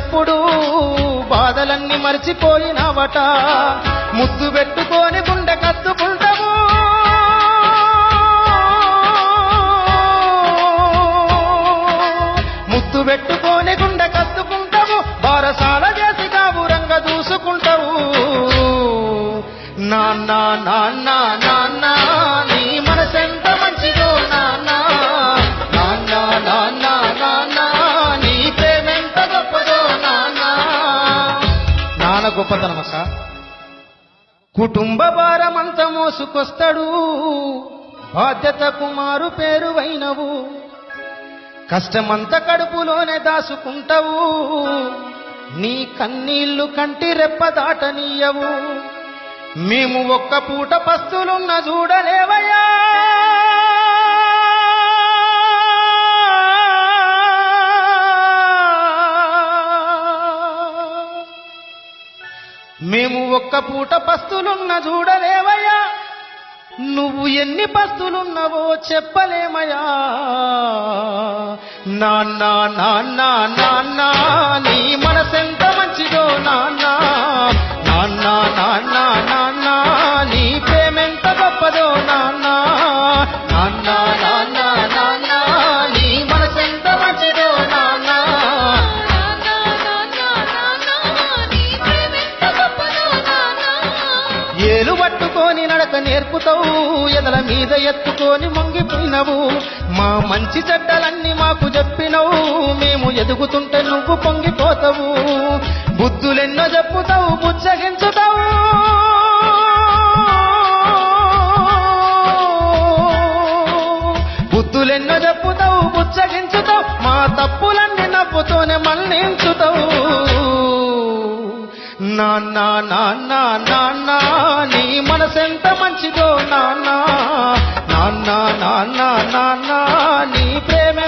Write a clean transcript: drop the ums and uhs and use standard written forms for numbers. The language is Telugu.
వచ్చేటప్పుడు బాధలన్నీ మర్చిపోయినావట ముద్దు పెట్టుకొని గుండె కత్తుకుంటావు ముద్దు పెట్టుకొని గుండె కత్తుకుంటావు బారసాల చేసి కావురంగా దూసుకుంటావు నాన్న నాన్న నాన్న నీ మనసెంత మంచిదో నాన్న నాన్న నాన్న నాన్న నీ ప్రేమెంత గొప్పదో నాన్న నాన్న గొప్పతనమక్క కుటుంబ భారమంతా మోసుకొస్తాడు బాధ్యతకు మారు పేరువైనవు కష్టమంతా కడుపులోనే దాసుకుంటావు నీ కన్నీళ్లు కంటి రెప్ప దాటనీయవు మేము ఒక్క పూట పస్తులున్న చూడలేవయ్యా మేము ఒక్క పూట పస్తులున్న చూడలేవయ్యా నువ్వు ఎన్ని పస్తులున్నవో చెప్పలేమయ్యా నాన్న నాన్న నాన్న నీ మనసెంత మంచిదో నాన్న నాన్న నాన్న నాన్న నీ ప్రేమెంత గొప్పదో నాన్న నాన్న నాన్న నాన్న నీ మనసెంత మంచిదో నాన్న ఏలు పట్టుకొని నడక నేర్పుతావు ఎదల మీద ఎత్తుకొని మొంగిపోయినవు మా మంచి చెడ్డలన్నీ మాకు చెప్పినవు మేము ఎదుగుతుంటే నువ్వు పొంగిపోతావు బుద్ధులెన్నో చెప్పుతావు బుచ్చగించుతావు బుద్ధులెన్నో చెప్పుతావు బుచ్చగించుతావు మా తప్పులన్నీ నవ్వుతోనే మన్నించుతావు నాన్న నాన్న నాన్న నీ మనసెంత మంచిదో నాన్న నాన్న నాన్న నాన్న నీ ప్రేమ